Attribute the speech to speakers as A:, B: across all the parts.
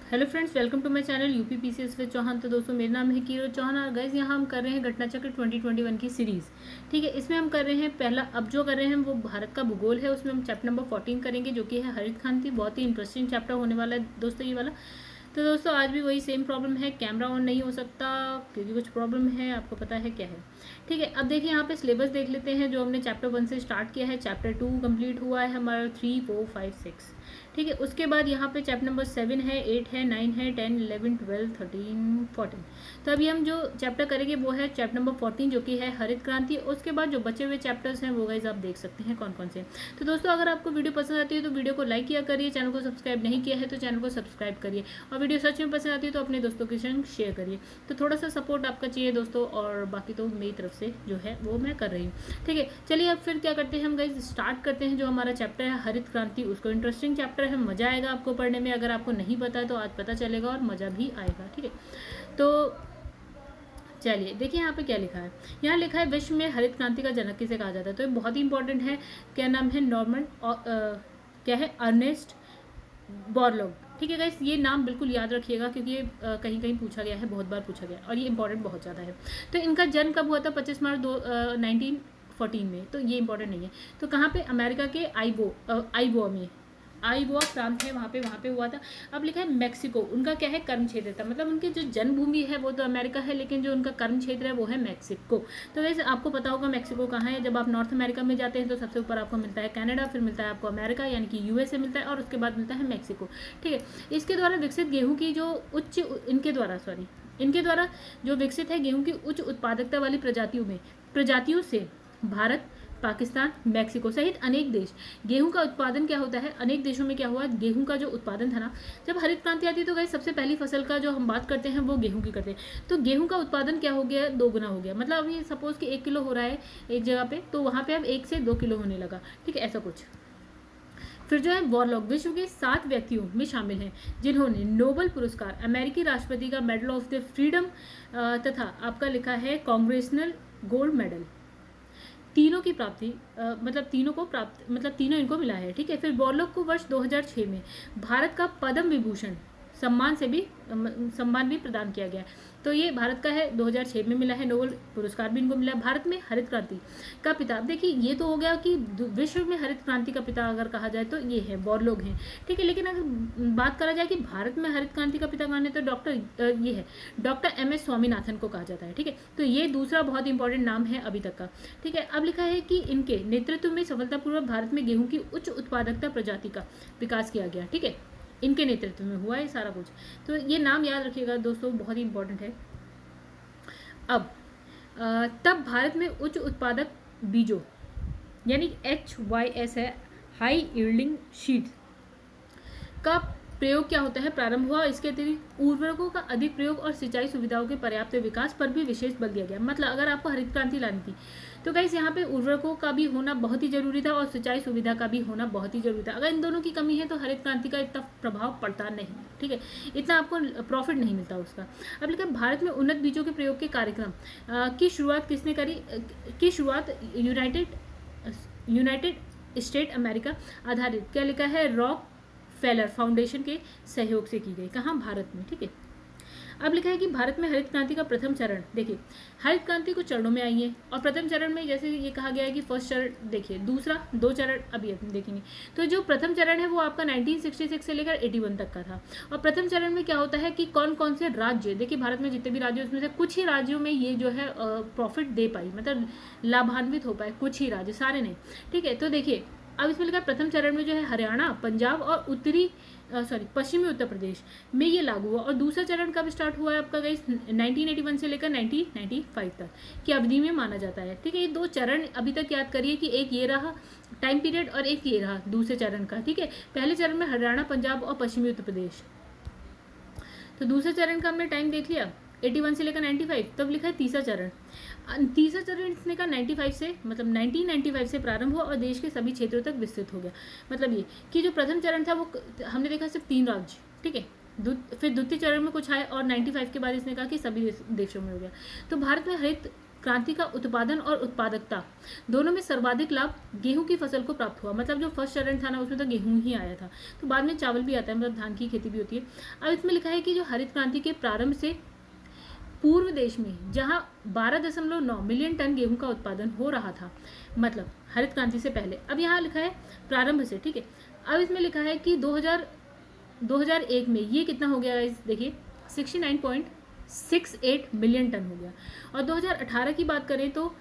A: Hello friends, welcome to my channel UP PCS with Chauhan. तो दोस्तों, मेरा नाम है कीरो चौहान और गाइस यहाँ हम कर रहे हैं घटना चक्र 2021 की सीरीज़। ठीक है, इसमें हम कर रहे हैं पहला, अब जो कर रहे हैं वो भारत का भूगोल है। उसमें हम चैप्टर नंबर 14 करेंगे जो कि है हरित क्रांति। बहुत ही इंटरेस्टिंग चैप्टर होने वाला है दोस्तों ये वाला। तो दोस्तों, आज भी वही सेम प्रॉब्लम है, कैमरा ऑन नहीं हो सकता क्योंकि कुछ प्रॉब्लम है, आपको पता है क्या है। ठीक है, अब देखिए यहाँ पे सिलेबस देख लेते हैं जो हमने चैप्टर 1 से स्टार्ट किया है। चैप्टर 2 कंप्लीट हुआ है हमारा, 3, 4, 5, 6। ठीक है, उसके बाद यहाँ पे चैप्टर नंबर 7 है, 8 है, 9 है, 10, 11, 12, 13, 14। तो अभी हम जो चैप्टर करेंगे वो है चैप्टर नंबर 14 जो कि है हरित क्रांति। उसके बाद जो बचे हुए चैप्टर्स हैं वो गाइस आप देख सकते हैं कौन कौन से। तो दोस्तों, अगर आपको वीडियो पसंद आती है तो वीडियो को लाइक किया करिए, चैनल को सब्सक्राइब नहीं किया है तो चैनल को सब्सक्राइब करिए, और वीडियो सच में पसंद आती है तो अपने दोस्तों के संग शेयर करिए। तो थोड़ा सा सपोर्ट आपका चाहिए दोस्तों, और बाकी तो मेरी तरफ से जो है वो मैं कर रही हूँ। ठीक है, चलिए अब फिर क्या करते हैं हम गाइस, स्टार्ट करते हैं जो हमारा चैप्टर है हरित क्रांति। उसको इंटरेस्टिंग चैप्टर है, मजा आएगा आपको पढ़ने में। अगर आपको नहीं पता है तो आज पता चलेगा और मजा भी आएगा। ठीक है, तो चलिए देखिए यहाँ पे क्या लिखा है। यहाँ लिखा है विश्व में हरित क्रांति का जनक किसे कहा जाता है। तो ये बहुत ही इंपॉर्टेंट है। क्या नाम है? नॉर्मन क्या है? Ernest Borlaug. ठीक है गाइस, ये नाम बिल्कुल याद रखिएगा क्योंकि ये कहीं कहीं पूछा गया है, बहुत बार पूछा गया है और ये इंपॉर्टेंट बहुत ज़्यादा है। तो इनका जन्म कब हुआ था? 25 मार्च 1914 में। तो ये इंपॉर्टेंट नहीं है। तो कहाँ पे? अमेरिका के आइबोआ में, आइबोआ प्रांत है वहाँ पे हुआ था। अब लिखा है मेक्सिको, उनका क्या है? कर्म क्षेत्र था। मतलब उनकी जो जन्मभूमि है वो तो अमेरिका है, लेकिन जो उनका कर्म क्षेत्र है वो है मेक्सिको। तो वैसे आपको पता होगा मेक्सिको कहाँ है। जब आप नॉर्थ अमेरिका में जाते हैं तो सबसे ऊपर आपको मिलता है कनाडा, फिर मिलता है आपको अमेरिका यानी कि यूएसए मिलता है, और उसके बाद मिलता है मेक्सिको। ठीक है, इसके द्वारा विकसित गेहूँ की जो उच्च इनके द्वारा जो विकसित है गेहूं की उच्च उत्पादकता वाली प्रजातियों से भारत, पाकिस्तान, मेक्सिको सहित अनेक देश गेहूं का उत्पादन क्या होता है। अनेक देशों में क्या हुआ, गेहूं का जो उत्पादन था ना, जब हरित क्रांति आती है तो गाइस सबसे पहली फसल का जो हम बात करते हैं वो गेहूं की करते हैं। तो गेहूं का उत्पादन क्या हो गया? 2 गुना हो गया। मतलब अभी सपोज कि 1 किलो हो रहा है एक जगह पे, तो वहां पे अब 1 से 2 किलो होने लगा। ठीक है, ऐसा कुछ। फिर जो है वॉरलॉग विश्व के 7 व्यक्तियों में शामिल हैं जिन्होंने नोबेल पुरस्कार, अमेरिकी राष्ट्रपति का मेडल ऑफ द फ्रीडम तथा आपका लिखा है कांग्रेसनल गोल्ड मेडल, तीनों की प्राप्ति मतलब तीनों इनको मिला है। ठीक है, फिर बॉर्लॉग को वर्ष 2006 में भारत का पद्म विभूषण सम्मान भी प्रदान किया गया। तो ये भारत का है, 2006 में मिला है। नोबेल पुरस्कार भी इनको मिला है। भारत में हरित क्रांति का पिता, देखिए ये तो हो गया कि विश्व में हरित क्रांति का पिता अगर कहा जाए तो ये है बॉर्लॉग हैं। ठीक है, लेकिन अगर बात करा जाए कि भारत में हरित क्रांति का पिता कौन है, तो ये है डॉक्टर MS स्वामीनाथन को कहा जाता है। ठीक है, तो ये दूसरा बहुत इंपॉर्टेंट नाम है अभी तक का। ठीक है, अब लिखा है कि इनके नेतृत्व में सफलतापूर्वक भारत में गेहूं की उच्च उत्पादकता प्रजाति का विकास किया गया। ठीक है, इनके नेतृत्व में हुआ है सारा कुछ। तो ये नाम याद रखिएगा दोस्तों, बहुत ही इंपॉर्टेंट है। अब तब भारत में उच्च उत्पादक बीजों यानी HYS है, हाई यील्डिंग सीड्स का प्रयोग क्या होता है, प्रारंभ हुआ। इसके अतिरिक्त उर्वरकों का अधिक प्रयोग और सिंचाई सुविधाओं के पर्याप्त विकास पर भी विशेष बल दिया गया। मतलब अगर आपको हरित क्रांति लानी थी तो गाइस यहाँ पे उर्वरकों का भी होना बहुत ही जरूरी था और सिंचाई सुविधा का भी होना बहुत ही जरूरी था। अगर इन दोनों की कमी है तो हरित क्रांति का इतना प्रभाव पड़ता नहीं। ठीक है, इतना आपको प्रॉफिट नहीं मिलता उसका। अब लेकिन भारत में उन्नत बीजों के प्रयोग के कार्यक्रम की शुरुआत किसने करी? की शुरुआत यूनाइटेड स्टेट अमेरिका आधारित क्या लिखा है, रॉक फेलर फाउंडेशन के सहयोग से की गई। कहाँ? भारत में। ठीक है, अब लिखा है कि भारत में हरित क्रांति का प्रथम चरण, देखिए हरित क्रांति कुछ चरणों में आई है और प्रथम चरण में जैसे ये कहा गया है कि फर्स्ट चरण देखिए, दूसरा 2 चरण अभी देखेंगे। तो जो प्रथम चरण है वो आपका 1966 से लेकर 81 तक का था। और प्रथम चरण में क्या होता है कि कौन कौन से राज्य, देखिए भारत में जितने भी राज्य उसमें से कुछ ही राज्यों में ये जो है प्रॉफिट दे पाई, मतलब लाभान्वित हो पाए, कुछ ही राज्य, सारे नहीं। ठीक है, तो देखिए अब इसमें लिखा प्रथम चरण में जो है हरियाणा, पंजाब और पश्चिमी उत्तर प्रदेश में ये लागू हुआ। और दूसरा चरण कब स्टार्ट हुआ है आपका गाइस? 1981 से लेकर 1995 तक की अवधि में माना जाता है। ठीक है, ये 2 चरण अभी तक याद करिए कि एक ये रहा टाइम पीरियड और एक ये रहा दूसरे चरण का। ठीक है, पहले चरण में हरियाणा, पंजाब और पश्चिमी उत्तर प्रदेश। तो दूसरे चरण का हमने टाइम देख लिया 81 से लेकर 95। तब लिखा है तीसरा चरण इसने का 95 से मतलब 1995 से प्रारंभ हुआ और देश के सभी क्षेत्रों तक विस्तृत हो गया। मतलब ये कि जो प्रथम चरण था वो हमने देखा सिर्फ 3 राज्य। ठीक है, फिर द्वितीय चरण में कुछ आए और 95 के बाद इसने कहा कि सभी देशों में हो गया। तो भारत में हरित क्रांति का उत्पादन और उत्पादकता दोनों में सर्वाधिक लाभ गेहूं की फसल को प्राप्त हुआ। मतलब जो फर्स्ट चरण था ना उसमें तो गेहूं ही आया था, तो बाद में चावल भी आता है, मतलब धान की खेती भी होती है। अब इसमें लिखा है कि जो हरित क्रांति के प्रारंभ से पूर्व देश में जहां 12.9 मिलियन टन गेहूं का उत्पादन हो रहा था, मतलब हरित क्रांति से पहले। अब यहाँ लिखा है प्रारंभ से, ठीक है। अब इसमें लिखा है कि 2001 में ये कितना हो गया, देखिए 69.68 मिलियन टन हो गया। और 2018 की बात करें तो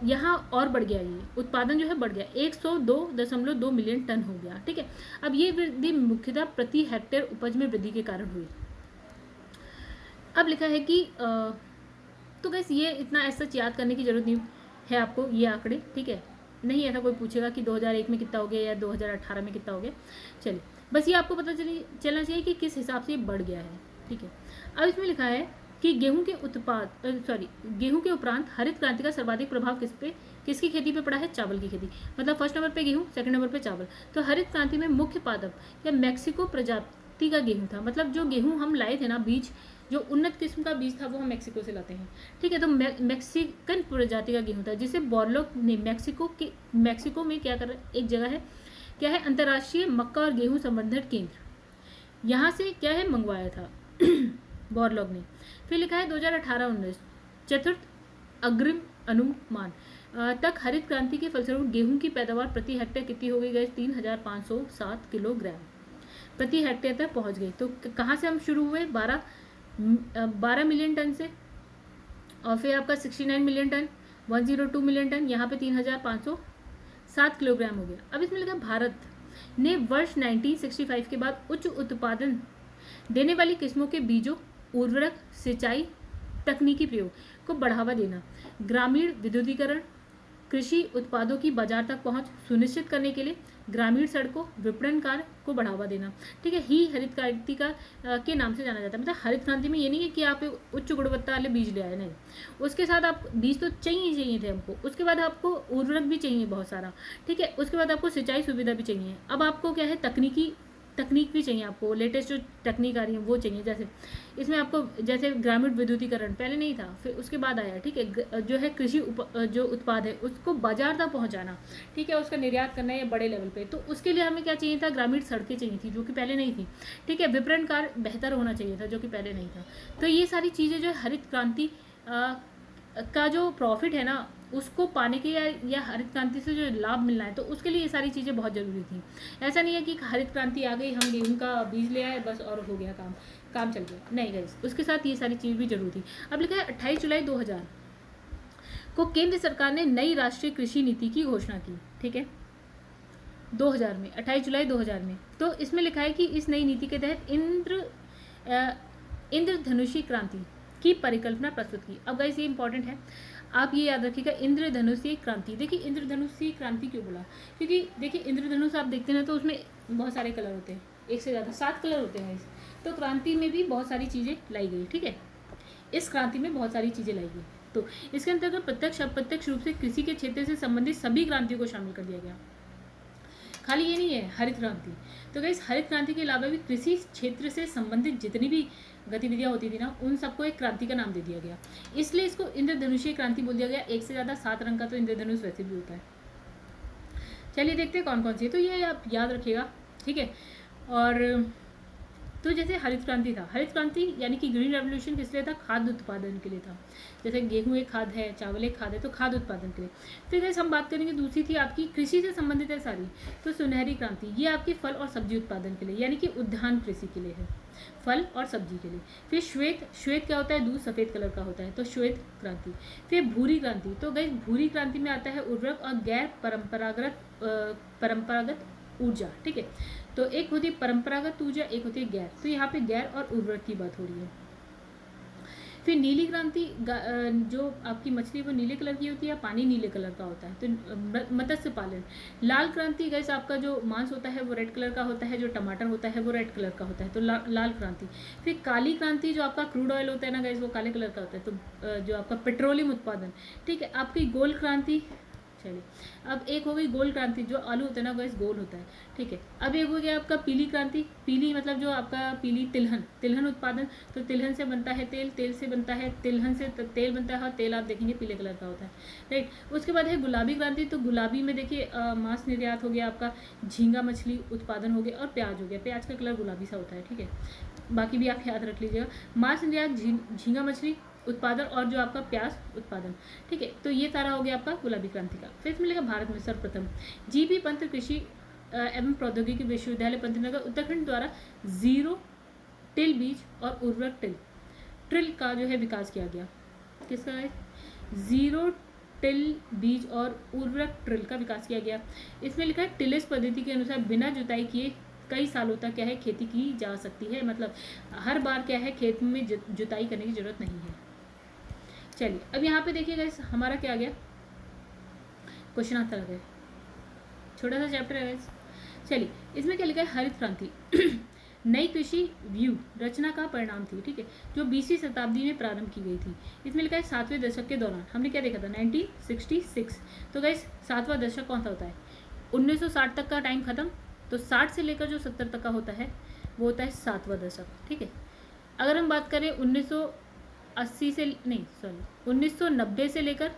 A: यहाँ और बढ़ गया, ये उत्पादन जो है बढ़ गया, 102.2 मिलियन टन हो गया, ठीक है। अब ये वृद्धि मुख्यतः प्रति हेक्टेयर उपज में वृद्धि के कारण हुई। अब लिखा है कि तो गाइस ये इतना ऐसा याद करने की जरूरत नहीं है आपको ये आंकड़े, ठीक है। नहीं ऐसा कोई पूछेगा कि 2001 में कितना हो गया या 2018 में कितना हो गया, चलिए बस ये आपको पता चलना चाहिए कि किस हिसाब से ये बढ़ गया है, ठीक है। अब इसमें लिखा है कि गेहूं के उपरांत हरित क्रांति का सर्वाधिक प्रभाव किसकी खेती पे पड़ा है, चावल की खेती। मतलब फर्स्ट नंबर पे गेहूं, सेकंड नंबर पे चावल। तो हरित क्रांति में मुख्य पादप या मैक्सिको प्रजाति का गेहूं था। मतलब जो गेहूं हम लाए थे ना, बीज जो उन्नत किस्म का बीज था वो हम मैक्सिको से लाते हैं, ठीक है। तो मैक्सिकन प्रजाति का गेहूं था जिसे बॉर्लोग ने मैक्सिको में क्या कर एक जगह है क्या है अंतर्राष्ट्रीय मक्का और गेहूं संवर्धन केंद्र, यहाँ से क्या है मंगवाया था बॉर्लोग ने। फिर लिखा है 2018-19 चतुर्थ अग्रिम अनुमान तक हरित क्रांति के फलस्वरूप गेहूं की पैदावार प्रति हेक्टेयर कितनी हो गई, 3507 किलोग्राम प्रति हेक्टेयर तक पहुंच गई। तो कहाँ से हम शुरू हुए, 12 मिलियन टन से, और फिर आपका 69 मिलियन टन, 102 मिलियन टन, यहाँ पे 3507 किलोग्राम हो गया। अब इसमें लिखा भारत ने वर्ष 1965 के बाद उच्च उत्पादन देने वाली किस्मों के बीजों, उर्वरक, सिंचाई तकनीकी प्रयोग को बढ़ावा देना, ग्रामीण विद्युतीकरण, कृषि उत्पादों की बाजार तक पहुंच सुनिश्चित करने के लिए ग्रामीण सड़कों, विपणन कार्य को बढ़ावा देना, ठीक है, ही हरित क्रांति का के नाम से जाना जाता है। मतलब हरित क्रांति में ये नहीं है कि आप उच्च गुणवत्ता वाले बीज ले आए, नहीं, उसके साथ आप बीज तो चाहिए थे हमको, उसके बाद आपको उर्वरक भी चाहिए बहुत सारा, ठीक है, उसके बाद आपको सिंचाई सुविधा भी चाहिए। अब आपको क्या है तकनीक भी चाहिए, आपको लेटेस्ट जो तकनीक आ रही है वो चाहिए। जैसे इसमें आपको जैसे ग्रामीण विद्युतीकरण पहले नहीं था, फिर उसके बाद आया, ठीक है। जो है कृषि जो उत्पाद है उसको बाजार तक पहुंचाना, ठीक है, उसका निर्यात करना है बड़े लेवल पे, तो उसके लिए हमें क्या चाहिए था, ग्रामीण सड़कें चाहिए थी जो कि पहले नहीं थी, ठीक है। विपणन कार्य बेहतर होना चाहिए था जो कि पहले नहीं था। तो ये सारी चीज़ें जो हरित क्रांति का जो प्रॉफिट है ना उसको पाने के या हरित क्रांति से जो लाभ मिलना है, तो उसके लिए ये सारी चीज़ें बहुत ज़रूरी थी। ऐसा नहीं है कि हरित क्रांति आ गई, हम गेहूं का बीज ले आए बस और हो गया काम चल गया, नहीं गाइस, उसके साथ ये सारी चीज़ भी जरूरी थी। अब लिखा है 28 जुलाई 2000 को केंद्र सरकार ने नई राष्ट्रीय कृषि नीति की घोषणा की, ठीक है, 2000 में, 28 जुलाई 2000 में। तो इसमें लिखा है कि इस नई नीति के तहत इंद्रधनुषी क्रांति की परिकल्पना प्रस्तुत की। अब गाइस ये इंपॉर्टेंट है, आप ये याद रखिएगा, इंद्रधनुषीय क्रांति। देखिए इंद्रधनुषीय क्रांति क्यों बोला, क्योंकि देखिए इंद्रधनुष आप देखते हैं तो उसमें बहुत सारे कलर होते हैं, एक से ज़्यादा 7 कलर होते हैं। तो क्रांति में भी बहुत सारी चीज़ें लाई गई, ठीक है, इस क्रांति में बहुत सारी चीज़ें लाई गई। तो इसके अंतर्गत प्रत्यक्ष अप्रत्यक्ष रूप से कृषि के क्षेत्र से संबंधित सभी क्रांतियों को शामिल कर दिया गया, खाली ये नहीं है हरित क्रांति। तो गाइस हरित क्रांति के अलावा भी कृषि क्षेत्र से संबंधित जितनी भी गतिविधियां होती थी ना, उन सबको एक क्रांति का नाम दे दिया गया, इसलिए इसको इंद्रधनुषीय क्रांति बोल दिया गया। एक से ज़्यादा 7 रंग का तो इंद्रधनुष वैसे भी होता है। चलिए देखते हैं कौन कौन सी है, तो ये आप याद रखिएगा, ठीक है। और तो जैसे हरित क्रांति था, हरित क्रांति यानी कि ग्रीन रेवोल्यूशन किस लिए था, खाद्य उत्पादन के लिए था। जैसे गेहूं एक खाद है, चावल एक खाद है, तो खाद्य उत्पादन के लिए। फिर जैसे हम बात करेंगे दूसरी थी आपकी कृषि से संबंधित है सारी, तो सुनहरी क्रांति, ये आपकी फल और सब्जी उत्पादन के लिए यानी कि उद्यान कृषि के लिए है, फल और सब्जी के लिए। फिर श्वेत क्या होता है, दूध सफ़ेद कलर का होता है, तो श्वेत क्रांति। फिर भूरी क्रांति, तो गई भूरी क्रांति में आता है उर्वरक और गैर परंपरागत ऊर्जा, ठीक है। तो एक होती है परंपरागत ऊर्जा, एक होती है गैर, तो यहाँ पे गैर और उर्वरक की बात हो रही है। फिर नीली क्रांति, जो आपकी मछली वो नीले कलर की होती है, पानी नीले कलर का होता है, तो मत्स्य पालन। लाल क्रांति गैस आपका जो मांस होता है वो रेड कलर का होता है, जो टमाटर होता है वो रेड कलर का होता है, तो लाल क्रांति। फिर काली क्रांति, जो आपका क्रूड ऑयल होता है ना गैस, वो काले कलर का होता है, तो जो आपका पेट्रोलियम उत्पादन, ठीक है। आपकी गोल क्रांति, चलिए, अब एक हो गई गोल क्रांति, जो आलू होता है ना गैस गोल होता है, ठीक है। अब एक हो गया आपका पीली क्रांति, पीली मतलब जो आपका पीली तिलहन, तिलहन उत्पादन, तो तिलहन से बनता है तेल, तेल से बनता है, तिलहन से तेल बनता है और तेल आप देखेंगे पीले कलर का होता है, राइट। उसके बाद है गुलाबी क्रांति, तो गुलाबी में देखिए मांस निर्यात हो गया आपका, झींगा मछली उत्पादन हो गया और प्याज हो गया, प्याज का कलर गुलाबी सा होता है, ठीक है। बाकी भी आप याद रख लीजिएगा, मांस निर्यात, झींगा मछली उत्पादन और जो आपका प्याज उत्पादन, ठीक है। तो ये सारा हो गया आपका गुलाबी क्रांति का। फिर मिलेगा भारत में सर्वप्रथम जीबी पंत कृषि एवं प्रौद्योगिकी विश्वविद्यालय पंतनगर उत्तराखंड द्वारा जीरो टिल बीज और उर्वरक ट्रिल का जो है विकास किया गया। किसका है? जीरो टिल बीज और उर्वरक ट्रिल का विकास किया गया। इसमें लिखा है टिलेस पद्धति के अनुसार बिना जुताई किए कई सालों तक क्या है खेती की जा सकती है, मतलब हर बार क्या है खेत में जुताई करने की जरूरत नहीं है। चलिए अब यहाँ पे देखिएगा हमारा क्या आ गया, क्वेश्चन आंसर आ गया, छोटा सा चैप्टर है। चलिए इसमें क्या लिखा है, हरित क्रांति नई कृषि व्यू रचना का परिणाम थी, ठीक है, जो 20वीं शताब्दी में प्रारंभ की गई थी। इसमें लिखा है 7वें दशक के दौरान, हमने क्या देखा था 1966। तो गाइस 7वां दशक कौन सा होता है, 1960 तक का टाइम खत्म, तो 60 से लेकर जो 70 तक का होता है वो होता है 7वां दशक, ठीक है। अगर हम बात करें 1980 से नहीं सॉरी 1990 से लेकर,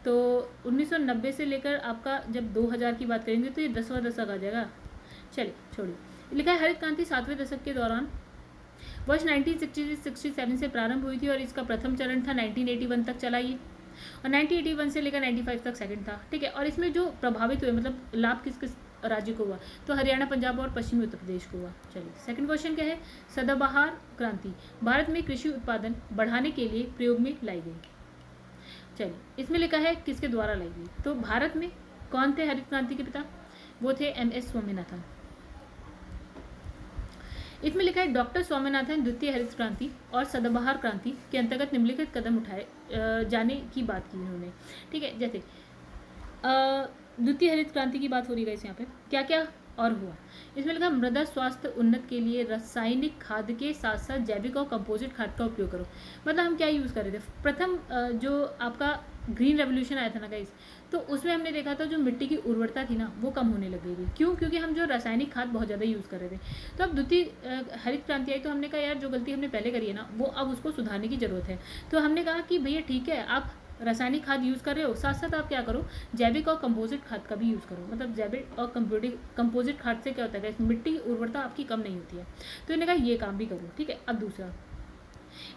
A: तो 1990 से लेकर आपका जब 2000 की बात करेंगे तो ये 10वां दशक आ जाएगा। चलिए छोड़िए, लिखा है हरित क्रांति 7वें दशक के दौरान वर्ष 1967 से प्रारंभ हुई थी और इसका प्रथम चरण था 1981 तक चला ये, और 1981 से लेकर 95 तक सेकंड था, ठीक है। और इसमें जो प्रभावित हुए मतलब लाभ किस किस राज्य को हुआ, तो हरियाणा, पंजाब और पश्चिमी उत्तर प्रदेश को हुआ। चलिए सेकंड क्वेश्चन क्या है, सदाबहार क्रांति भारत में कृषि उत्पादन बढ़ाने के लिए प्रयोग में लाई गई। चलिए इसमें लिखा है किसके द्वारा लाई गई, तो भारत में कौन थे हरित क्रांति के पिता, वो थे MS स्वामीनाथन। इसमें लिखा है डॉक्टर स्वामीनाथन द्वितीय हरित क्रांति और सदाबहार क्रांति के अंतर्गत निम्नलिखित कदम उठाए जाने की बात की उन्होंने, ठीक है। जैसे द्वितीय हरित क्रांति की बात हो रही है यहाँ पे क्या क्या और हुआ, इसमें लिखा मृदा स्वास्थ्य उन्नत के लिए रासायनिक खाद के साथ साथ जैविक और कंपोजिट खाद का उपयोग करो। मतलब हम क्या यूज़ कर रहे थे, प्रथम जो आपका ग्रीन रेवोल्यूशन आया था ना गाइस, तो उसमें हमने देखा था जो मिट्टी की उर्वरता थी ना वो कम होने लग गई थी। क्यों? क्योंकि हम जो रासायनिक खाद बहुत ज़्यादा यूज़ कर रहे थे। तो अब द्वितीय हरित क्रांति आई तो हमने कहा यार जो गलती हमने पहले करी है ना वो अब उसको सुधारने की ज़रूरत है। तो हमने कहा कि भैया ठीक है आप रासायनिक खाद यूज़ कर रहे हो, साथ साथ आप क्या करो जैविक और कंपोजिट खाद का भी यूज़ करो। मतलब जैविक और कंपोजिट खाद से क्या होता है, मिट्टी की उर्वरता आपकी कम नहीं होती है। तो इन्होंने कहा ये काम भी करो, ठीक है। अब दूसरा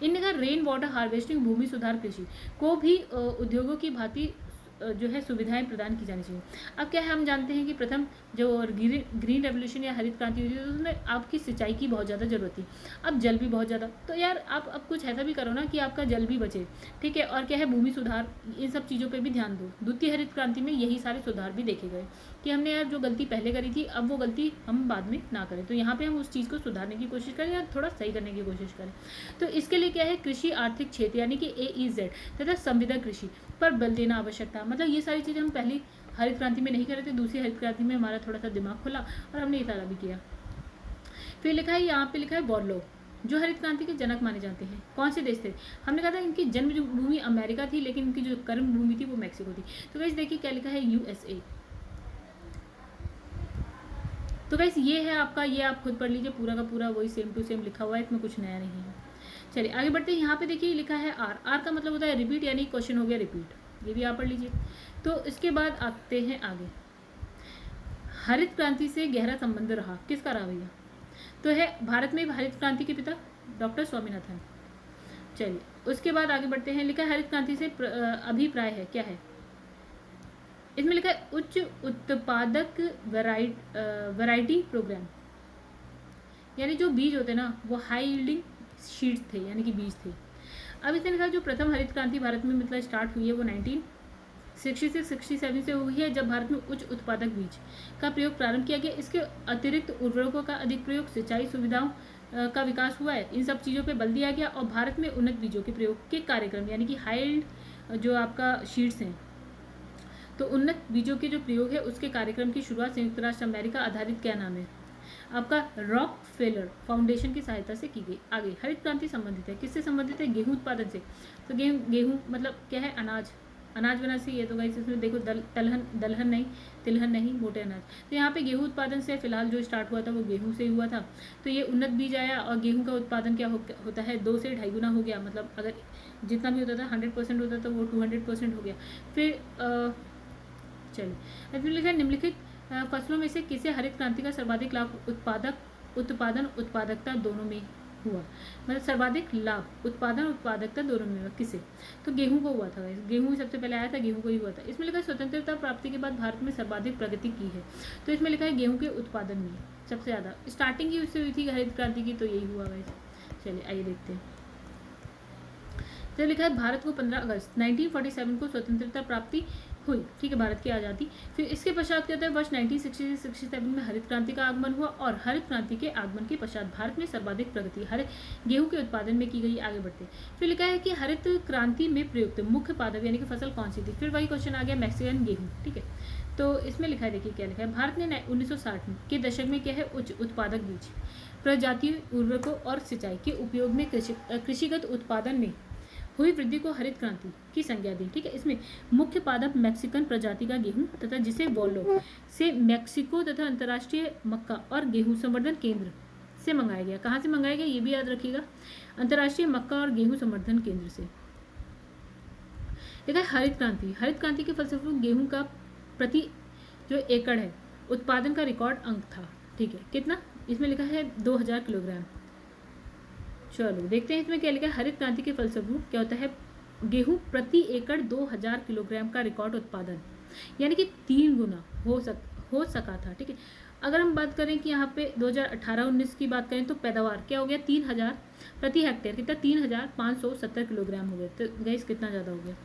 A: इन्होंने कहा रेन वाटर हार्वेस्टिंग भूमि सुधार कृषि को भी उद्योगों की भांति जो है सुविधाएं प्रदान की जानी चाहिए। अब क्या है, हम जानते हैं कि प्रथम जो ग्रीन रेवोल्यूशन या हरित क्रांति हुई थी तो उसमें आपकी सिंचाई की बहुत ज़्यादा जरूरत थी, अब जल भी बहुत ज़्यादा, तो यार आप अब कुछ ऐसा भी करो ना कि आपका जल भी बचे, ठीक है। और क्या है, भूमि सुधार, इन सब चीज़ों पर भी ध्यान दो। द्वितीय हरित क्रांति में यही सारे सुधार भी देखे गए कि हमने यार जो गलती पहले करी थी अब वो गलती हम बाद में ना करें, तो यहाँ पे हम उस चीज़ को सुधारने की कोशिश करें या थोड़ा सही करने की कोशिश करें। तो इसके लिए क्या है, कृषि आर्थिक क्षेत्र यानी कि AEZ तथा संविदा कृषि पर बल देना आवश्यक था। मतलब ये सारी चीज़ें हम पहली हरित क्रांति में नहीं कर रहे थे, दूसरी हरित क्रांति में हमारा थोड़ा सा दिमाग खुला और हमने ये सारा भी किया। फिर लिखा है यहाँ पे लिखा है बॉर्लो जो हरित क्रांति के जनक माने जाते हैं, कौन से देश थे, हमने कहा था इनकी जन्मभूमि अमेरिका थी लेकिन इनकी जो कर्म भूमि थी वो मैक्सिको थी। तो गाइस देखिए क्या लिखा है USA। तो गाइस ये है आपका, ये आप खुद पढ़ लीजिए, पूरा का पूरा वही सेम टू सेम लिखा हुआ है, इसमें कुछ नया नहीं है। चलिए आगे बढ़ते हैं। यहाँ पे देखिए लिखा है R का मतलब होता है रिपीट, यानी क्वेश्चन हो गया रिपीट, ये भी आप पढ़ लीजिए। तो इसके बाद आते हैं आगे, हरित क्रांति से गहरा संबंध रहा, किसका रहा भैया, तो है भारत में हरित क्रांति के पिता डॉक्टर स्वामीनाथन। चलिए उसके बाद आगे बढ़ते हैं, लिखा है हरित क्रांति से अभिप्राय है, क्या है, इसमें लिखा है उच्च उत्पादक वैरायटी प्रोग्राम, यानी जो बीज होते हैं ना वो हाई यील्डिंग शीड्स थे यानी कि बीज थे। अब इसने लिखा जो प्रथम हरित क्रांति भारत में मतलब स्टार्ट हुई है वो 1966-67 से हुई है, जब भारत में उच्च उत्पादक बीज का प्रयोग प्रारंभ किया गया। इसके अतिरिक्त उर्वरकों का अधिक प्रयोग, सिंचाई सुविधाओं का विकास हुआ है, इन सब चीज़ों पे बल दिया गया। और भारत में उन्नत बीजों के प्रयोग के कार्यक्रम यानी कि हाई यील्ड जो आपका शीड्स हैं, तो उन्नत बीजों के जो प्रयोग है उसके कार्यक्रम की शुरुआत संयुक्त राष्ट्र अमेरिका आधारित क्या नाम है आपका रॉकफेलर फाउंडेशन की सहायता से की गई। आगे हरित क्रांति संबंधित है, किससे संबंधित है, गेहूं उत्पादन से। तो गेहूं मतलब क्या है, अनाज, अनाज वनाज से, ये तो गाइस इसमें देखो तिलहन नहीं, मोटे अनाज। तो यहाँ पे गेहूं उत्पादन से फिलहाल जो स्टार्ट हुआ था वो गेहूं से हुआ था। तो ये उन्नत बीज आया और गेहूं का उत्पादन क्या होता है, 2 से 2.5 गुना हो गया। मतलब अगर जितना भी होता था 100% होता था वो 200% हो गया। फिर चलिए इसमें लिखा है निम्नलिखित फसलों में से किसे हरित क्रांति का सर्वाधिक लाभ उत्पादकता दोनों में हुआ। मतलब सर्वाधिक लाभ उत्पादन उत्पादकता दोनों में हुआ किसे, तो गेहूं को हुआ था। गेहूं सबसे पहले आया था, गेहूं को ही हुआ था। इसमें लिखा है स्वतंत्रता प्राप्ति के बाद भारत में सर्वाधिक प्रगति की है। तो इसमें लिखा है गेहूं के उत्पादन में सबसे ज़्यादा स्टार्टिंग ही उससे हुई थी हरित क्रांति की, तो यही हुआ है। चलिए आइए देखते हैं। तो लिखा है भारत को 15 अगस्त 1947 को स्वतंत्रता प्राप्ति हुई, ठीक है, भारत की आज़ादी। फिर इसके पश्चात क्या होता है, वर्ष 1967 में हरित क्रांति का आगमन हुआ और हरित क्रांति के आगमन के पश्चात भारत में सर्वाधिक प्रगति हरित गेहूं के उत्पादन में की गई। आगे बढ़ते फिर लिखा है कि हरित क्रांति में प्रयुक्त मुख्य पादप यानी कि फसल कौन सी थी। फिर वही क्वेश्चन आ गया मैक्सिकन गेहूं, ठीक है। तो इसमें लिखा है, देखिए क्या लिखा है, भारत ने 1960 के दशक में क्या है, उच्च उत्पादक बीज प्रजातीय उर्वरकों और सिंचाई के उपयोग में कृषिगत उत्पादन में हुई वृद्धि को हरित क्रांति की संज्ञा दी, ठीक है। इसमें मुख्य पादप मैक्सिकन प्रजाति का गेहूं तथा जिसे वोलो से मैक्सिको तथा अंतर्राष्ट्रीय मक्का और गेहूं संवर्धन केंद्र से मंगाया गया। कहाँ से मंगाया गया ये भी याद रखिएगा, अंतर्राष्ट्रीय मक्का और गेहूं संवर्धन केंद्र से। देखा हरित क्रांति के फलस्वरूप गेहूं का प्रति जो एकड़ है उत्पादन का रिकॉर्ड अंक था, ठीक है। कितना, इसमें लिखा है 2000 किलोग्राम। चलो देखते हैं इसमें क्या लिखा है, हरित क्रांति के फलस्वरूप क्या होता है, गेहूं प्रति एकड़ 2000 किलोग्राम का रिकॉर्ड उत्पादन, यानी कि 3 गुना हो सका था, ठीक है। अगर हम बात करें कि यहाँ पे 2018-19 की बात करें तो पैदावार क्या हो गया, 3000 प्रति हेक्टेयर, कितना 3570 किलोग्राम हो गया। तो गैस कितना ज़्यादा हो गया।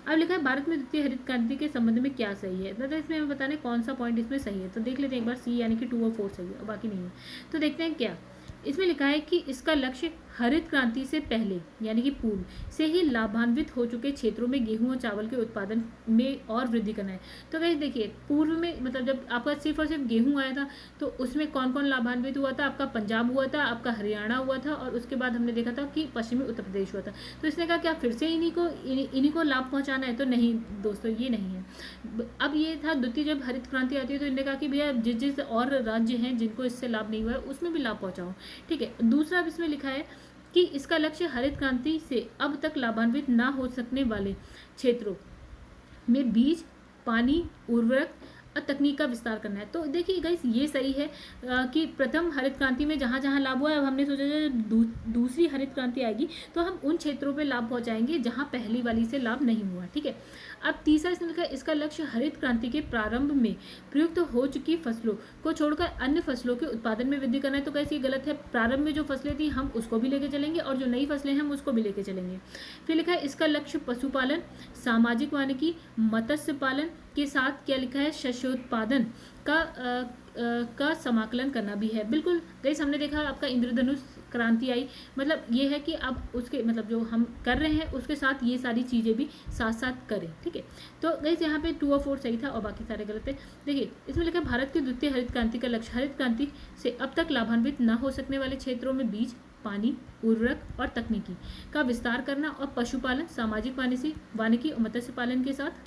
A: अब लिखा है भारत में द्वितीय हरित क्रांति के संबंध में क्या सही है, मतलब इसमें हमें बताने कौन सा पॉइंट इसमें सही है। तो देख लेते हैं एक बार, सी यानी कि 2 और 4 सही है और बाकी नहीं है। तो देखते हैं क्या इसमें लिखा है कि इसका लक्ष्य हरित क्रांति से पहले यानी कि पूर्व से ही लाभान्वित हो चुके क्षेत्रों में गेहूं और चावल के उत्पादन में और वृद्धि करना है। तो वैसे देखिए पूर्व में मतलब जब आपका सिर्फ और सिर्फ गेहूं आया था तो उसमें कौन कौन लाभान्वित हुआ था, आपका पंजाब हुआ था, आपका हरियाणा हुआ था और उसके बाद हमने देखा था कि पश्चिमी उत्तर प्रदेश हुआ था। तो इसने कहा क्या फिर से इन्हीं को लाभ पहुँचाना है, तो नहीं दोस्तों ये नहीं है। अब ये था द्वितीय जब हरित क्रांति आती है तो इन्होंने कहा कि भैया जिस और राज्य हैं जिनको इससे लाभ नहीं हुआ है उसमें भी लाभ पहुँचाओ, ठीक है। दूसरा इसमें लिखा है कि इसका लक्ष्य हरित क्रांति से अब तक लाभान्वित ना हो सकने वाले क्षेत्रों में बीज, पानी, उर्वरक और तकनीक का विस्तार करना है। तो देखिए गाइस ये सही है कि प्रथम हरित क्रांति में जहाँ जहाँ लाभ हुआ है, अब हमने सोचा जब दूसरी हरित क्रांति आएगी तो हम उन क्षेत्रों पे लाभ पहुँचाएंगे जहाँ पहली वाली से लाभ नहीं हुआ, ठीक है। अब तीसरा इसमें लिखा है इसका लक्ष्य हरित क्रांति के प्रारंभ में प्रयुक्त हो चुकी फसलों को छोड़कर अन्य फसलों के उत्पादन में वृद्धि करना है। तो कैसे ये गलत है, प्रारंभ में जो फसलें थी हम उसको भी लेके चलेंगे और जो नई फसलें हैं हम उसको भी लेके चलेंगे। फिर लिखा है इसका लक्ष्य पशुपालन, सामाजिक वानिकी, मत्स्य पालन के साथ क्या लिखा है शस्योत्पादन का समाकलन करना भी है। बिल्कुल गाइस हमने देखा आपका इंद्रधनुष क्रांति आई, मतलब ये है कि अब उसके मतलब जो हम कर रहे हैं उसके साथ ये सारी चीज़ें भी साथ साथ करें, ठीक है। तो गाइस यहाँ पे 2 और 4 सही था और बाकी सारे गलत है। देखिए इसमें लिखा है भारत की द्वितीय हरित क्रांति का लक्ष्य हरित क्रांति से अब तक लाभान्वित न हो सकने वाले क्षेत्रों में बीज, पानी, उर्वरक और तकनीकी का विस्तार करना और पशुपालन, सामाजिक वानिकी और मत्स्य पालन के साथ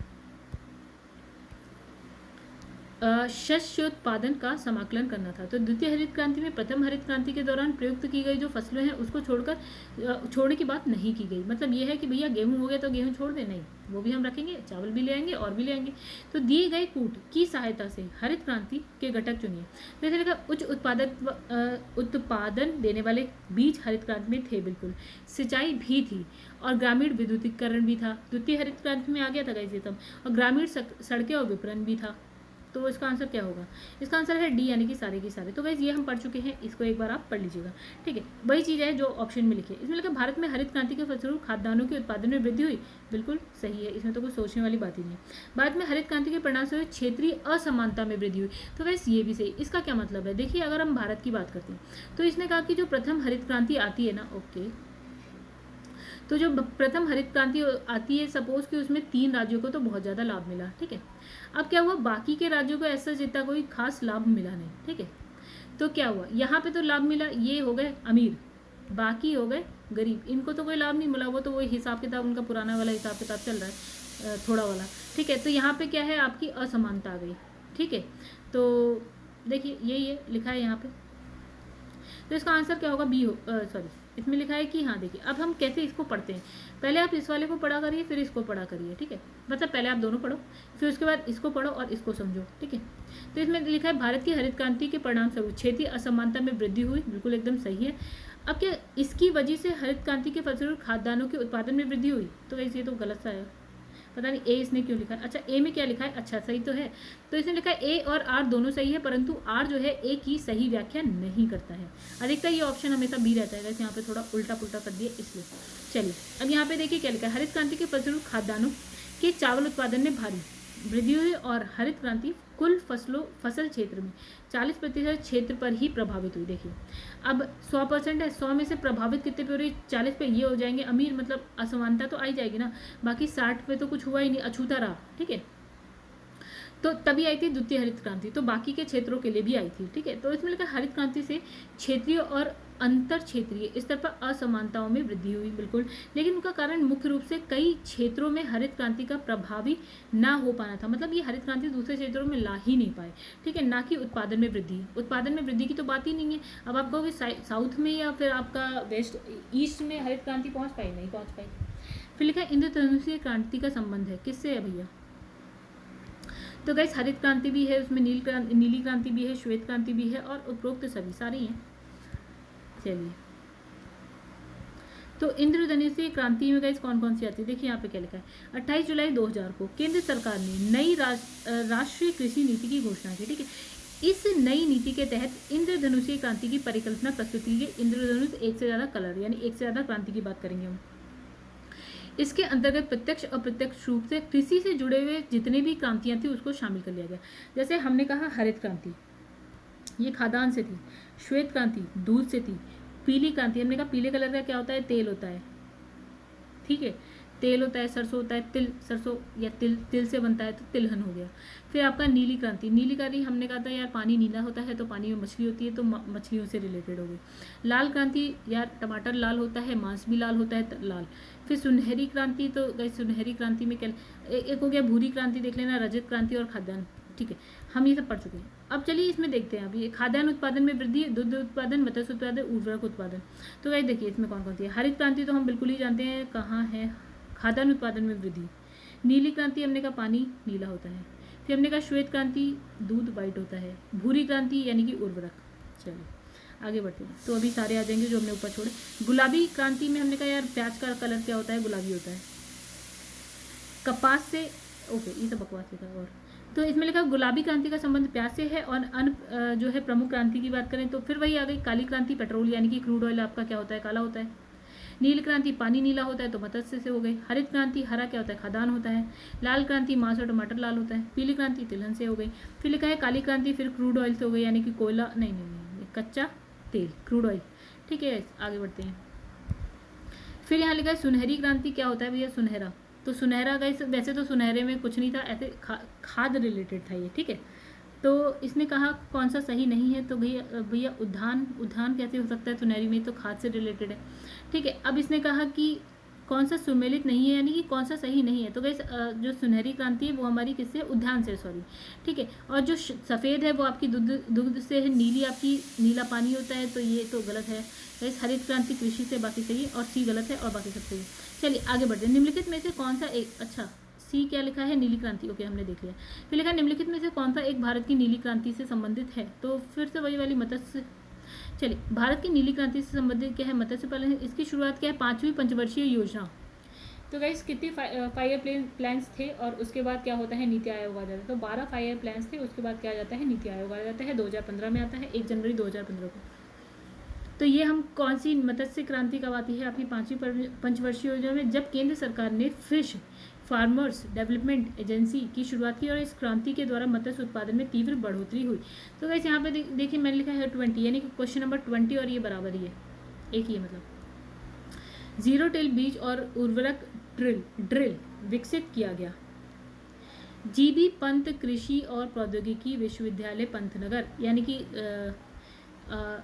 A: शस्योत्पादन का समाकलन करना था। तो द्वितीय हरित क्रांति में प्रथम हरित क्रांति के दौरान प्रयुक्त की गई जो फसलें हैं उसको छोड़ने की बात नहीं की गई। मतलब ये है कि भैया गेहूं हो गया तो गेहूं छोड़ दे, नहीं, वो भी हम रखेंगे, चावल भी ले आएंगे और भी ले आएंगे। तो दिए गए कूट की सहायता से हरित क्रांति के घटक चुनिए। जैसे लिखा उच्च उत्पादन देने वाले बीज हरित क्रांति में थे, बिल्कुल सिंचाई भी थी और ग्रामीण विद्युतीकरण भी था। द्वितीय हरित क्रांति में आ गया था गाइस ये तब, और ग्रामीण सड़कें और विपणन भी था। तो इसका आंसर क्या होगा, इसका आंसर है डी यानी कि सारे के सारे। तो गाइस ये हम पढ़ चुके हैं, इसको एक बार आप पढ़ लीजिएगा, ठीक है। वही चीज़ है जो ऑप्शन में लिखी है। इसमें लिखा भारत में हरित क्रांति के फलस्वरूप खाद्यान्नों के उत्पादन में वृद्धि हुई, बिल्कुल सही है, इसमें तो कुछ सोचने वाली बात ही नहीं है। भारत में हरित क्रांति के परिणाम से क्षेत्रीय असमानता में वृद्धि हुई, तो गाइस ये भी सही। इसका क्या मतलब है, देखिए अगर हम भारत की बात करते हैं तो इसने कहा कि जो प्रथम हरित क्रांति आती है ना, ओके, तो जो प्रथम हरित क्रांति आती है सपोज कि उसमें 3 राज्यों को तो बहुत ज़्यादा लाभ मिला, ठीक है। अब क्या हुआ, बाकी के राज्यों को ऐसा जितना कोई खास लाभ मिला नहीं, ठीक है। तो क्या हुआ, यहाँ पे तो लाभ मिला, ये हो गए अमीर, बाकी हो गए गरीब, इनको तो कोई लाभ नहीं मिला, वो तो वही हिसाब किताब उनका पुराना वाला हिसाब किताब चल रहा है। थोड़ा वाला, ठीक है। तो यहाँ पे क्या है, आपकी असमानता आ गई, ठीक है। तो देखिए यही है लिखा है यहाँ पे, तो इसका आंसर क्या होगा, बी हो, सॉरी इसमें लिखा है कि हाँ देखिए अब हम कैसे इसको पढ़ते हैं, पहले आप इस वाले को पढ़ा करिए फिर इसको पढ़ा करिए, ठीक है। मतलब पहले आप दोनों पढ़ो फिर उसके बाद इसको पढ़ो और इसको समझो, ठीक है। तो इसमें लिखा है भारत की हरित क्रांति के परिणाम स्वरूप क्षेत्रीय असमानता में वृद्धि हुई, बिल्कुल एकदम सही है। अब क्या इसकी वजह से हरित क्रांति के फलस्वरूप खाद्यान्नों के उत्पादन में वृद्धि हुई, तो वैसे ये तो गलत सा है, पता नहीं ए इसने क्यों लिखा है। अच्छा ए में क्या लिखा है, अच्छा सही तो है, तो इसने लिखा है ए और आर दोनों सही है, परंतु आर जो है ए की सही व्याख्या नहीं करता है। अधिकतर ये ऑप्शन हमेशा बी रहता है, वैसे यहाँ पे थोड़ा उल्टा पुल्टा कर दिया इसलिए। चलिए अब यहाँ पे देखिए क्या लिखा है, हरित क्रांति के फलस्वरूप खाद्यान्नों के चावल उत्पादन में भारी वृद्धि हुई और हरित क्रांति कुल फसल क्षेत्र में 40% क्षेत्र पर ही प्रभावित हुई। देखिए अब 100% है, 100 में से प्रभावित कितने पे हो रही है, 40 पे ये हो जाएंगे अमीर, मतलब असमानता तो आई जाएगी ना, बाकी 60 पे तो कुछ हुआ ही नहीं, अछूता रहा, ठीक है। तो तभी आई थी द्वितीय हरित क्रांति, तो बाकी के क्षेत्रों के लिए भी आई थी, ठीक है। तो इसमें लिखा हरित क्रांति से क्षेत्रीय और अंतर क्षेत्रीय स्तर पर असमानताओं में वृद्धि हुई, बिल्कुल, लेकिन उनका कारण मुख्य रूप से कई क्षेत्रों में हरित क्रांति का प्रभावी ना हो पाना था, मतलब ये हरित क्रांति दूसरे क्षेत्रों में ला ही नहीं पाए, ठीक है, ना कि उत्पादन में वृद्धि। उत्पादन में वृद्धि की तो बात ही नहीं है। अब आप कहोगे साउथ में या फिर आपका वेस्ट ईस्ट में हरित क्रांति पहुँच पाई, नहीं पहुँच पाई। फिर लिखा इंद्रधनुषीय क्रांति का संबंध है, किससे है भैया, तो गाइस हरित क्रांति भी है उसमें, नीली क्रांति भी है, श्वेत क्रांति भी है और उपरोक्त सभी सारी हैं। चलिए तो इंद्रधनुषीय क्रांति में गाइस कौन कौन सी आती है, देखिए यहाँ पे क्या लिखा है, 28 जुलाई 2000 को केंद्र सरकार ने नई राष्ट्रीय कृषि नीति की घोषणा की, ठीक है। इस नई नीति के तहत इंद्रधनुषीय क्रांति की परिकल्पना प्रस्तुत की गई। इंद्रधनुष एक से ज़्यादा कलर यानी एक से ज़्यादा क्रांति की बात करेंगे हम। इसके अंतर्गत प्रत्यक्ष अप्रत्यक्ष रूप से कृषि से जुड़े हुए जितने भी क्रांतियां थी उसको शामिल कर लिया गया। जैसे हमने कहा हरित क्रांति ये खाद्यान्न से थी, श्वेत क्रांति दूध से थी, पीली क्रांति हमने कहा पीले कलर का क्या होता है, तेल होता है, ठीक है, तेल होता है, सरसों होता है, तिल, सरसों या तिल से बनता है तो तिलहन हो गया। फिर आपका नीली क्रांति, नीली क्रांति हमने कहा था यार पानी नीला होता है तो पानी में मछली होती है तो मछलियों से रिलेटेड हो गई। लाल क्रांति यार टमाटर लाल होता है, मांस भी लाल होता है लाल। फिर सुनहरी क्रांति, तो गई सुनहरी क्रांति में क्या एक हो गया, भूरी क्रांति देख लेना, रजत क्रांति और खाद्यान्न, ठीक है, हम ये सब पढ़ चुके हैं। अब चलिए इसमें देखते हैं, अभी खाद्यान्न उत्पादन में वृद्धि, दुग्ध उत्पादन, मत्स्य उत्पादन, उर्वरक उत्पादन। तो गाइस देखिए इसमें कौन कौन सी है। हरित क्रांति तो हम बिल्कुल ही जानते हैं कहाँ है, खाद्यान्न उत्पादन में वृद्धि। नीली क्रांति हमने कहा पानी नीला होता है। फिर हमने कहा श्वेत क्रांति दूध वाइट होता है। भूरी क्रांति यानी कि उर्वरक। चलिए आगे बढ़ते हैं, तो अभी सारे आ जाएंगे जो हमने ऊपर छोड़े। गुलाबी क्रांति में हमने कहा यार प्याज का कलर क्या होता है, गुलाबी होता है। कपास से, ओके ये तो बकवास लिखा है। और तो इसमें लिखा गुलाबी क्रांति का संबंध प्याज से है। और अन्य जो है प्रमुख क्रांति की बात करें तो फिर वही आ गई काली क्रांति, पेट्रोल यानी कि क्रूड ऑयल आपका क्या होता है, काला होता है। नील क्रांति पानी नीला होता है तो मत्स्य से हो गई। हरित क्रांति हरा क्या होता है, खाद्यान्न होता है। लाल क्रांति मांस और टमाटर लाल होता है। पीली क्रांति तिलहन से हो गई। फिर लिखा है काली क्रांति फिर क्रूड ऑयल से हो गई यानी कि कोयला, नहीं कच्चा तेल, क्रूड ऑयल, ठीक है। आगे बढ़ते हैं। फिर यहाँ लिखा है सुनहरी क्रांति क्या होता है भैया, सुनहरा। तो सुनहरा गाइस वैसे तो सुनहरे में कुछ नहीं था, ऐसे खाद रिलेटेड था ये, ठीक है। तो इसने कहा कौन सा सही नहीं है, तो भैया उद्यान कैसे हो सकता है सुनहरी में, तो खाद से रिलेटेड है, ठीक है। अब इसने कहा कि कौन सा सुमेलित नहीं है यानी कि कौन सा सही नहीं है, तो गाइस जो सुनहरी क्रांति है वो हमारी किससे, उद्यान से, सॉरी, ठीक है। और जो सफ़ेद है वो आपकी दुग्ध से है। नीली आपकी नीला पानी होता है तो ये तो गलत है गाइस। हरित क्रांति कृषि से, बाकी सही है। और सी गलत है और बाकी सब सही है। चलिए आगे बढ़ते हैं। निम्नलिखित में से कौन सा एक, अच्छा सी क्या लिखा है, नीली क्रांति, ओके हमने देख लिया। फिर लिखा निम्नलिखित में से कौन सा एक भारत की नीली क्रांति से संबंधित है, तो फिर से वही वाली मत्स्य। चलिए भारत की नीली क्रांति से संबंधित क्या है, मत्स्य पालन। इसकी शुरुआत क्या है, 5वीं पंचवर्षीय योजना। तो गाइस कितने 5 प्लान्स थे और उसके बाद क्या होता है, नीति आयोग आ जाता है। तो 12 5 प्लान्स थे, उसके बाद क्या आ जाता है, नीति आयोग आ जाता है। 2015 में आता है, 1 जनवरी 2015 को। तो ये हम कौन सी मत्स्य क्रांति कब आती है, आपकी 5वीं पंचवर्षीय योजना में, जब केंद्र सरकार ने फिश फार्मर्स डेवलपमेंट एजेंसी की शुरुआत की और इस क्रांति के द्वारा मत्स्य उत्पादन में तीव्र बढ़ोतरी हुई। तो गाइस यहाँ पे देखिए मैंने लिखा है 20 यानी कि क्वेश्चन नंबर 20 और ये बराबर ही है, एक ही है मतलब। जीरो टिल बीज और उर्वरक ड्रिल विकसित किया गया। जीबी पंत कृषि और प्रौद्योगिकी विश्वविद्यालय पंतनगर, यानी कि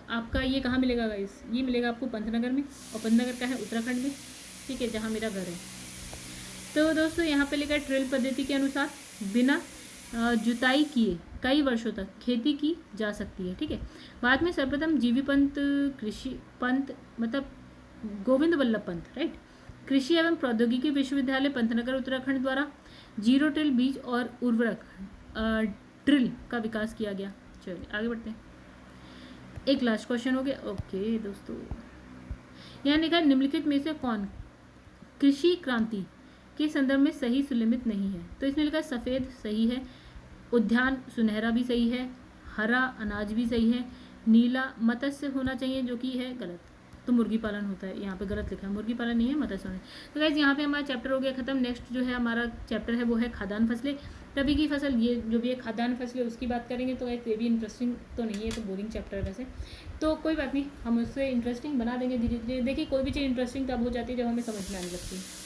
A: आपका ये कहाँ मिलेगा गाइस, ये मिलेगा आपको पंतनगर में, और पंतनगर का है उत्तराखंड में, ठीक है, जहाँ मेरा घर है। तो दोस्तों यहाँ पे लिखा है ट्रिल पद्धति के अनुसार बिना जुताई किए कई वर्षों तक खेती की जा सकती है। ठीक है, बाद में सर्वप्रथम जीवी पंत कृषि पंत मतलब गोविंद वल्लभ पंत, राइट, कृषि एवं प्रौद्योगिकी विश्वविद्यालय पंतनगर उत्तराखंड द्वारा जीरो टिल बीज और उर्वरक ड्रिल का विकास किया गया। चलिए आगे बढ़ते हैं। एक लास्ट क्वेश्चन हो गया। ओके दोस्तों, यहाँ लिखा है निम्नलिखित में से कौन कृषि क्रांति के संदर्भ में सही सुलिमित नहीं है। तो इसमें लिखा है सफ़ेद सही है, उद्यान सुनहरा भी सही है, हरा अनाज भी सही है, नीला मत्स्य होना चाहिए जो कि है गलत, तो मुर्गी पालन होता है, यहाँ पे गलत लिखा है, मुर्गी पालन नहीं है मत्स्य होना। तो गाइज यहाँ पे हमारा चैप्टर हो गया खत्म। नेक्स्ट जो है हमारा चैप्टर है वो है खाद्यान्न फसलें, रबी की फसल, ये जो भी है खाद्यान्न फसलें उसकी बात करेंगे। तो गाइज ये भी इंटरेस्टिंग तो नहीं है, तो बोरिंग चैप्टर है वैसे, तो कोई बात नहीं, हम उससे इंटरेस्टिंग बना देंगे धीरे धीरे। देखिए कोई भी चीज़ इंटरेस्टिंग तब हो जाती है जब हमें समझ में आने लगती है।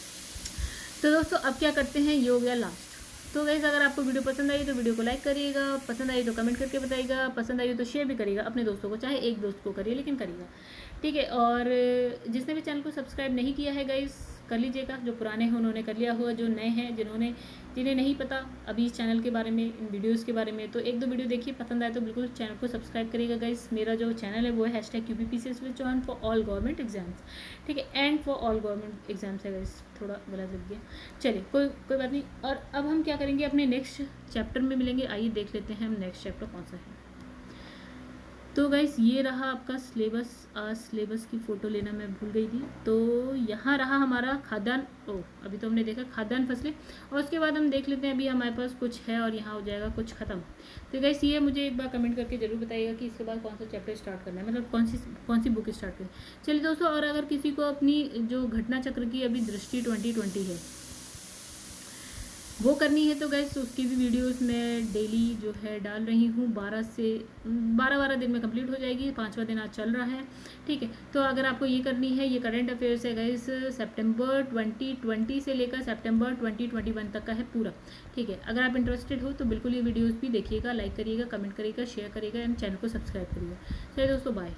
A: तो दोस्तों अब क्या करते हैं, ये हो गया लास्ट। तो गाइस अगर आपको वीडियो पसंद आई तो वीडियो को लाइक करिएगा, पसंद आई तो कमेंट करके बताइएगा, पसंद आई तो शेयर भी करिएगा अपने दोस्तों को, चाहे एक दोस्त को करिए लेकिन करिएगा। ठीक है, और जिसने भी चैनल को सब्सक्राइब नहीं किया है गाइस कर लीजिएगा, जो पुराने हैं उन्होंने कर लिया हुआ, जो नए हैं जिन्हें नहीं पता अभी इस चैनल के बारे में, इन वीडियोस के बारे में, तो एक दो वीडियो देखिए, पसंद आए तो बिल्कुल चैनल को सब्सक्राइब करिएगा गाइस। मेरा जो चैनल है वो है #UPPCS with Chauhan for all government exams. ठीक है, and for all government exams है गाइस, थोड़ा गलत लग गया, चलिए कोई बात नहीं। और अब हम क्या करेंगे, अपने नेक्स्ट चैप्टर में मिलेंगे। आइए देख लेते हैं हम नेक्स्ट चैप्टर कौन सा है। तो गाइस ये रहा आपका सिलेबस। आज सिलेबस की फ़ोटो लेना मैं भूल गई थी। तो यहाँ रहा हमारा खाद्यान्न, अभी तो हमने देखा खाद्यान्न फसलें, और उसके बाद हम देख लेते हैं अभी हमारे पास कुछ है और यहाँ हो जाएगा कुछ ख़त्म। तो गाइस ये मुझे एक बार कमेंट करके ज़रूर बताइएगा कि इसके बाद कौन सा चैप्टर स्टार्ट करना है, मतलब कौन सी बुक स्टार्ट करें। चलिए दोस्तों, और अगर किसी को अपनी जो घटना चक्र की अभी दृष्टि 2020 है वो करनी है तो गाइस उसकी भी वीडियोस मैं डेली जो है डाल रही हूँ। 12 दिन में कंप्लीट हो जाएगी, 5वां दिन आज चल रहा है। ठीक है, तो अगर आपको ये करनी है, ये करंट अफेयर्स है गाइस, सितंबर 2020 से लेकर सितंबर 2021 तक का है पूरा। ठीक है, अगर आप इंटरेस्टेड हो तो बिल्कुल ये वीडियोज़ भी देखिएगा, लाइक करिएगा, कमेंट करिएगा, शेयर करिएगा एंड चैनल को सब्सक्राइब करिएगा। चलिए दोस्तों, बाय।